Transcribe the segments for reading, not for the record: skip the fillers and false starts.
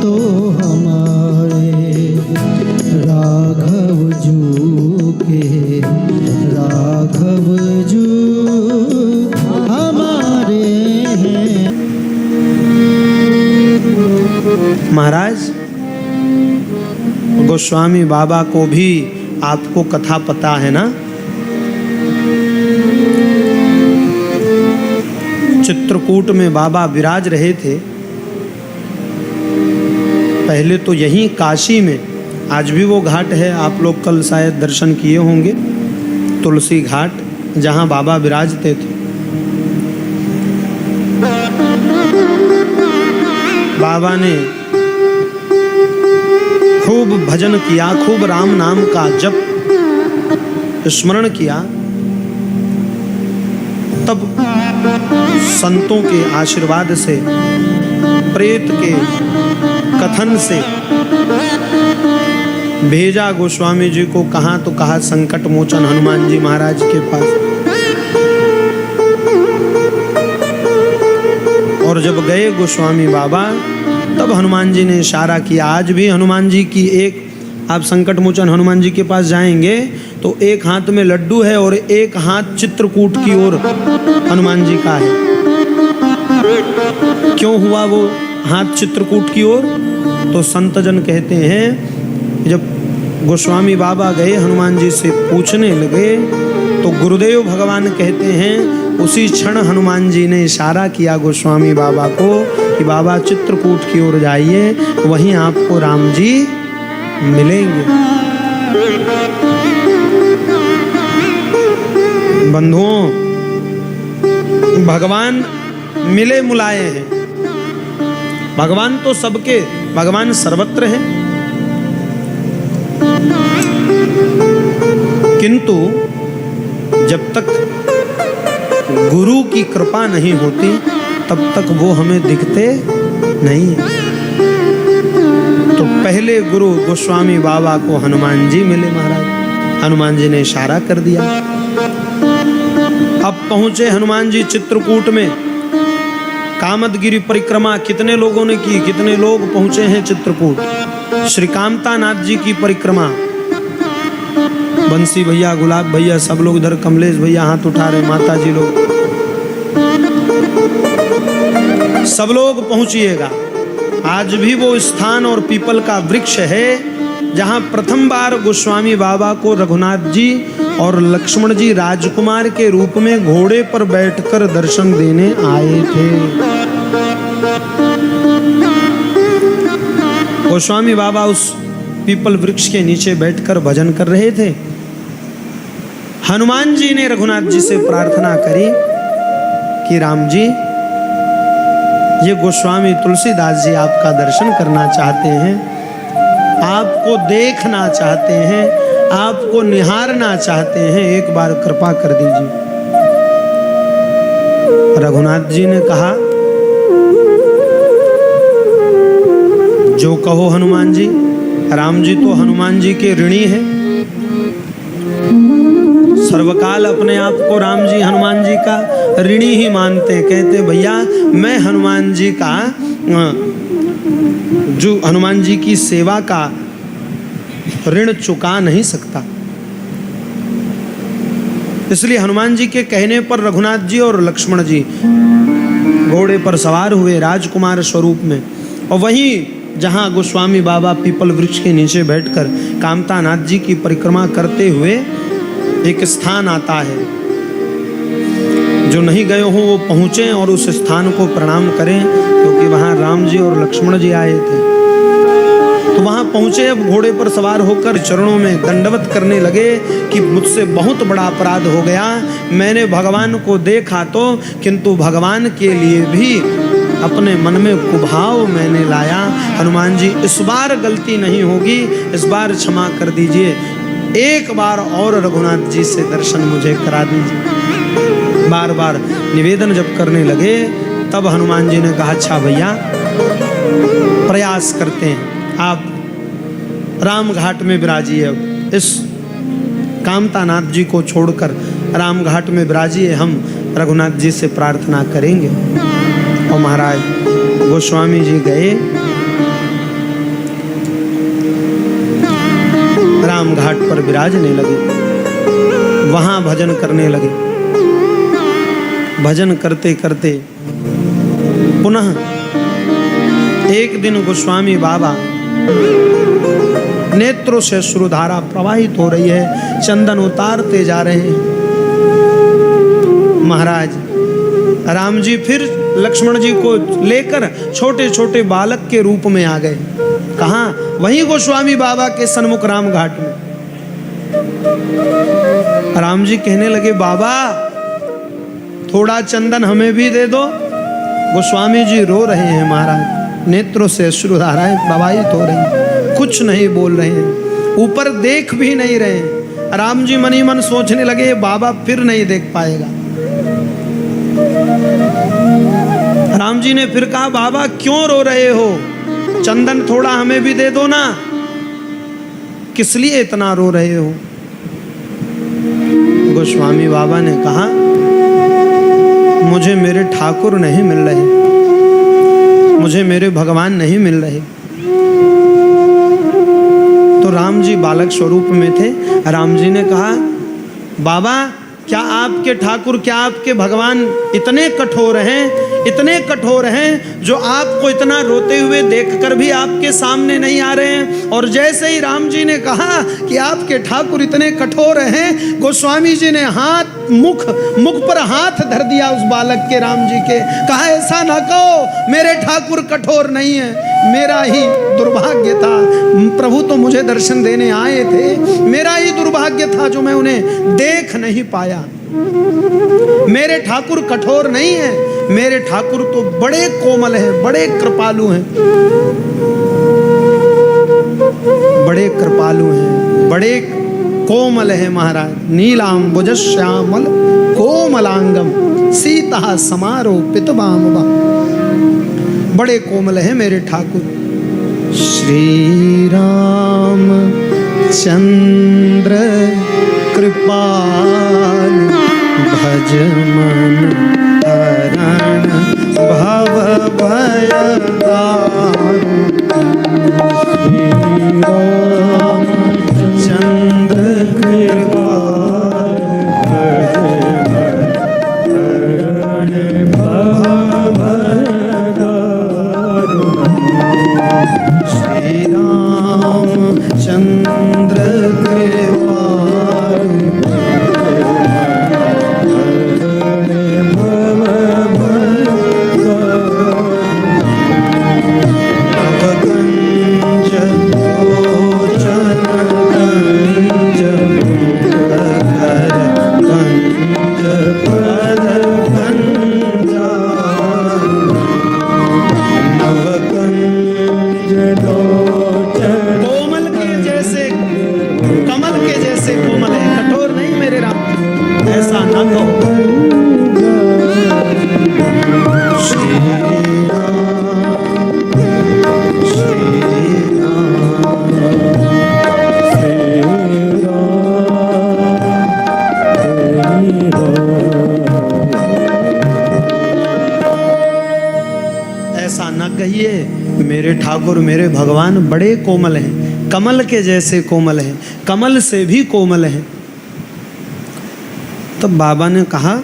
तो हमारे राघव जू के, राघव जू हमारे हैं। महाराज, गोस्वामी बाबा को भी आपको कथा पता है ना? चित्रकूट में बाबा विराज रहे थे। पहले तो यहीं काशी में, आज भी वो घाट है, आप लोग कल शायद दर्शन किए होंगे, तुलसी घाट, जहाँ बाबा विराजते थे। बाबा ने खूब भजन किया, खूब राम नाम का जप स्मरण किया। तब संतों के आशीर्वाद से, प्रेत के कथन से भेजा गोस्वामी जी को। कहाँ तो कहा संकट मोचन हनुमान जी महाराज के पास। और जब गए गोस्वामी बाबा, तब हनुमान जी ने इशारा किया। आज भी हनुमान जी की एक, आप संकट मोचन हनुमान जी के पास जाएंगे तो एक हाथ में लड्डू है और एक हाथ चित्रकूट की ओर हनुमान जी का है। क्यों हुआ वो हाथ चित्रकूट की ओर? तो संतजन कहते हैं, जब गोस्वामी बाबा गए हनुमान जी से पूछने लगे, तो गुरुदेव भगवान कहते हैं उसी क्षण हनुमान जी ने इशारा किया गोस्वामी बाबा को कि बाबा चित्रकूट की ओर जाइए, वहीं आपको राम जी मिलेंगे। बंधुओं, भगवान मिले मुलाए हैं। भगवान तो सबके, भगवान सर्वत्र है। किंतु जब तक गुरु की कृपा नहीं होती, तब तक वो हमें दिखते नहीं है। तो पहले गुरु गोस्वामी बाबा को हनुमान जी मिले महाराज। हनुमान जी ने इशारा कर दिया। अब पहुंचे हनुमान जी चित्रकूट में। कामदगिरी परिक्रमा कितने लोगों ने की? कितने लोग पहुंचे हैं चित्रकूट? श्री कामता नाथ जी की परिक्रमा, बंसी भैया, गुलाब भैया, सब लोग इधर, कमलेश भैया हाथ उठा रहे, माता जी लोग, सब लोग पहुंचिएगा। आज भी वो स्थान और पीपल का वृक्ष है जहां प्रथम बार गोस्वामी बाबा को रघुनाथ जी और लक्ष्मण जी राजकुमार के रूप में घोड़े पर बैठकर दर्शन देने आए थे। गोस्वामी बाबा उस पीपल वृक्ष के नीचे बैठकर भजन कर रहे थे। हनुमान जी ने रघुनाथ जी से प्रार्थना करी कि राम जी, ये गोस्वामी तुलसीदास जी आपका दर्शन करना चाहते हैं, आपको देखना चाहते हैं, आपको निहारना चाहते हैं, एक बार कृपा कर दीजिए। रघुनाथ जी ने कहा, जो कहो हनुमान जी। राम जी तो हनुमान जी के ऋणी हैं, सर्वकाल अपने आप को राम जी हनुमान जी का ऋणी ही मानते। कहते भैया मैं हनुमान जी का, जो हनुमान जी की सेवा का ऋण चुका नहीं सकता। इसलिए हनुमान जी के कहने पर रघुनाथ जी और लक्ष्मण जी घोड़े पर सवार हुए राजकुमार स्वरूप में। और वहीं जहां गोस्वामी बाबा पीपल वृक्ष के नीचे बैठकर कामता नाथ जी की परिक्रमा करते हुए एक स्थान आता है। जो नहीं गए हो वो पहुँचें और उस स्थान को प्रणाम करें, क्योंकि वहाँ राम जी और लक्ष्मण जी आए थे। तो वहाँ पहुँचे, अब घोड़े पर सवार होकर चरणों में दंडवत करने लगे कि मुझसे बहुत बड़ा अपराध हो गया। मैंने भगवान को देखा तो, किंतु भगवान के लिए भी अपने मन में कुभाव मैंने लाया। हनुमान जी इस बार गलती नहीं होगी, इस बार क्षमा कर दीजिए, एक बार और रघुनाथ जी से दर्शन मुझे करा दीजिए। बार बार निवेदन जब करने लगे, तब हनुमान जी ने कहा, अच्छा भैया प्रयास करते हैं, आप राम घाट में विराजिए। अब इस कामता नाथ जी को छोड़कर राम घाट में विराजिए, हम रघुनाथ जी से प्रार्थना करेंगे। और महाराज गोस्वामी जी गए विराजने लगे, वहां भजन करने लगे। भजन करते करते पुनः एक दिन गोस्वामी बाबा, नेत्रों से अश्रुधारा प्रवाहित हो रही है, चंदन उतारते जा रहे हैं। महाराज राम जी फिर लक्ष्मण जी को लेकर छोटे छोटे बालक के रूप में आ गए। कहाँ? वहीं गोस्वामी बाबा के सन्मुख राम घाट में। राम जी कहने लगे, बाबा थोड़ा चंदन हमें भी दे दो। गोस्वामी जी रो रहे हैं महाराज, नेत्रों से अश्रुधाराएं प्रवाहित हो रही हैं, कुछ नहीं बोल रहे हैं, ऊपर देख भी नहीं रहे हैं। राम जी मन ही मन सोचने लगे, बाबा फिर नहीं देख पाएगा। राम जी ने फिर कहा, बाबा क्यों रो रहे हो? चंदन थोड़ा हमें भी दे दो ना। किस लिए इतना रो रहे हो? गोस्वामी बाबा ने कहा, मुझे मेरे ठाकुर नहीं मिल रहे, मुझे मेरे भगवान नहीं मिल रहे। तो राम जी बालक स्वरूप में थे। राम जी ने कहा, बाबा क्या आपके ठाकुर, क्या आपके भगवान इतने कठोर हैं, इतने कठोर हैं जो आपको इतना रोते हुए देखकर भी आपके सामने नहीं आ रहे हैं? और जैसे ही राम जी ने कहा कि आपके ठाकुर इतने कठोर हैं, गोस्वामी जी ने मुख पर हाथ धर दिया उस बालक के, राम जी के। कहा, ऐसा ना कहो, मेरे ठाकुर कठोर नहीं है, मेरा ही दुर्भाग्य था। प्रभु तो मुझे दर्शन देने आए थे, मेरा ही दुर्भाग्य था जो मैं उन्हें देख नहीं पाया। मेरे ठाकुर कठोर नहीं है, मेरे ठाकुर तो बड़े कोमल हैं, बड़े कृपालु हैं, बड़े कृपालु हैं, बड़े कोमल है महाराज। नीलांबुज श्यामल कोमलांगम सीता समारोपित बामवा, बड़े कोमल है मेरे ठाकुर। श्री राम चंद्र कृपाल भज मन हरण भव भय दारुण। श्री राम चंद्र कृपाल भज मन हरण भव भय दारुण। श्री राम चंद्र कृपाल मेरे ठाकुर मेरे भगवान बड़े कोमल हैं, कमल के जैसे कोमल हैं, कमल से भी कोमल हैं। तब बाबा ने कहा,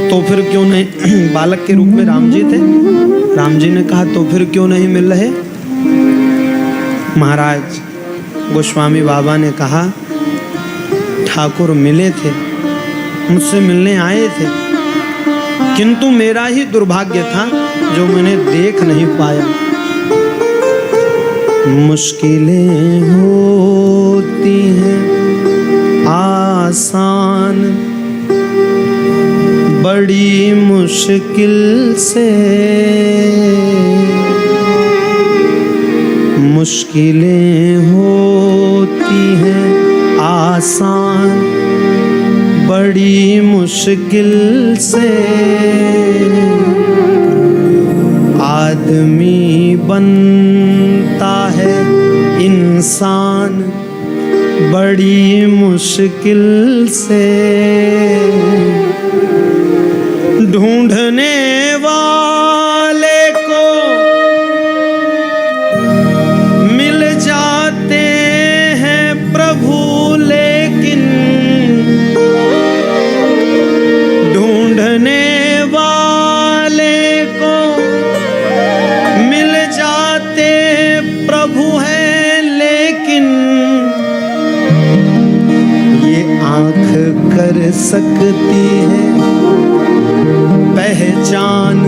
तो फिर क्यों नहीं? बालक के रूप में राम जी थे। राम जी ने कहा, तो फिर क्यों नहीं मिल रहे? महाराज गोस्वामी बाबा ने कहा, ठाकुर मिले थे, मुझसे मिलने आए थे, किंतु मेरा ही दुर्भाग्य था जो मैंने देख नहीं पाया। मुश्किलें होती हैं आसान, बड़ी मुश्किल से मुश्किलें होती हैं आसान, बड़ी मुश्किल से आदमी बनता है इंसान, बड़ी मुश्किल से ढूंढने वाले को मिल जाते हैं प्रभु ले प्रभु हैं लेकिन ये आंख कर सकती है पहचान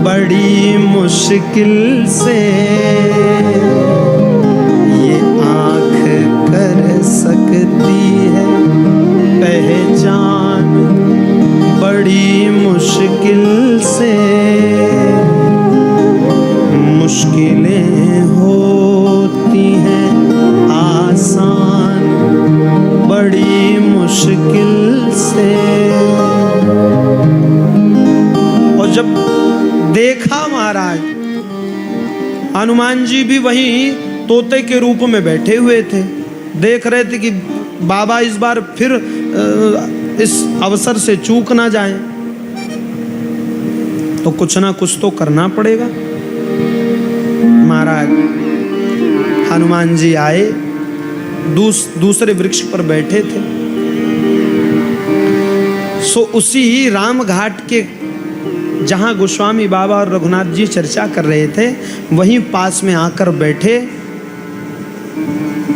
बड़ी मुश्किल से। ये आंख कर सकती है पहचान बड़ी मुश्किल से। मुश्किलें होती हैं आसान बड़ी मुश्किल से। और जब देखा महाराज हनुमान जी भी वहीं तोते के रूप में बैठे हुए थे, देख रहे थे कि बाबा इस बार फिर इस अवसर से चूक ना जाए, तो कुछ ना कुछ तो करना पड़ेगा। महाराज हनुमान जी आए, दूसरे वृक्ष पर बैठे थे। सो उसी राम घाट के जहां गोस्वामी बाबा और रघुनाथ जी चर्चा कर रहे थे वहीं पास में आकर बैठे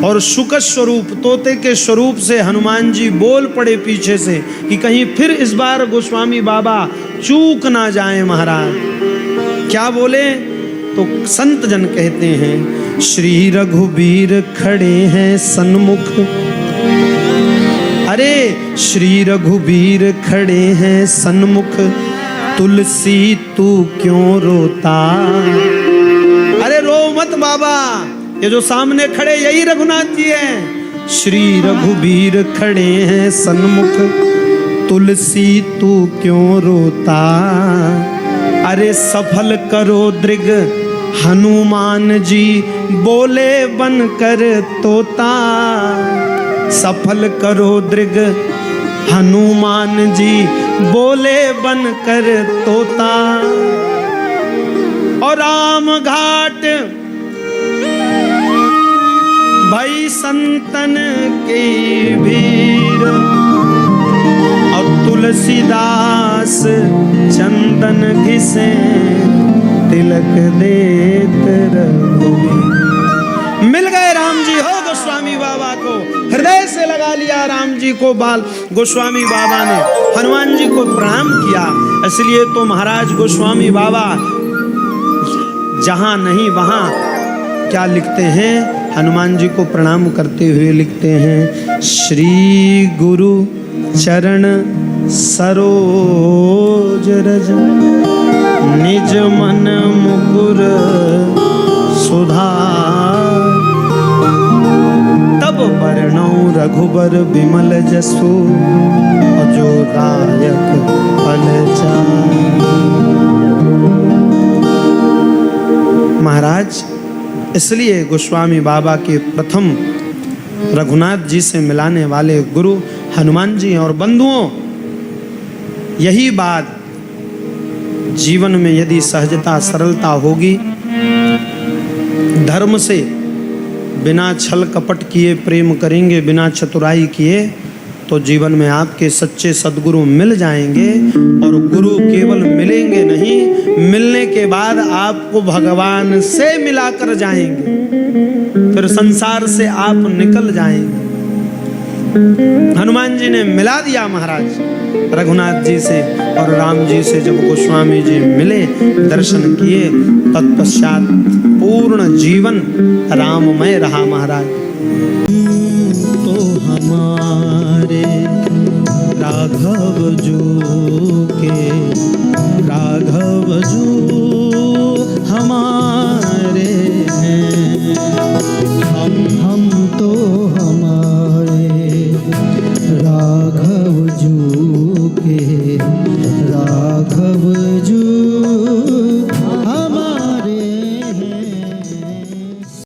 और शुक स्वरूप तोते के स्वरूप से हनुमान जी बोल पड़े पीछे से कि कहीं फिर इस बार गोस्वामी बाबा चूक ना जाए। महाराज क्या बोले तो संत जन कहते हैं, श्री रघुबीर खड़े हैं सन्मुख। अरे श्री रघुबीर खड़े हैं सन्मुख, तुलसी तू क्यों रोता। अरे रो मत बाबा, ये जो सामने खड़े यही रघुनाथ जी हैं। श्री रघुबीर खड़े हैं सन्मुख, तुलसी तू क्यों रोता। अरे सफल करो दृग हनुमान जी, बोले बनकर तोता। सफल करो दृग हनुमान जी, बोले बनकर तोता। और राम घाट भई संतन की भीड़, और तुलसीदास चंदन घिसे, तिलक देत रघुबीर। मिल गए राम जी हो गोस्वामी बाबा को, हृदय से लगा लिया राम जी को बाल। गोस्वामी बाबा ने हनुमान जी को प्रणाम किया। इसलिए तो महाराज गोस्वामी बाबा जहां नहीं वहां क्या लिखते हैं, हनुमान जी को प्रणाम करते हुए लिखते हैं, श्री गुरु चरण सरोज रज, निज मन मुकुर सुधार। तब वर्णौ रघुबर विमल जसु, जो दायक फल चार। महाराज इसलिए गोस्वामी बाबा के प्रथम रघुनाथ जी से मिलाने वाले गुरु हनुमान जी। और बंधुओं, यही बात जीवन में यदि सहजता सरलता होगी, धर्म से बिना छल कपट किए प्रेम करेंगे, बिना चतुराई किए, तो जीवन में आपके सच्चे सद्गुरु मिल जाएंगे। और गुरु केवल मिलेंगे नहीं, मिलने के बाद आपको भगवान से मिलाकर जाएंगे, फिर संसार से आप निकल जाएंगे। हनुमान जी ने मिला दिया महाराज रघुनाथ जी से, और राम जी से जब गोस्वामी जी मिले, दर्शन किए, तत्पश्चात पूर्ण जीवन राममय रहा महाराज। तो हमारे राघव जो के राघव जो हमारे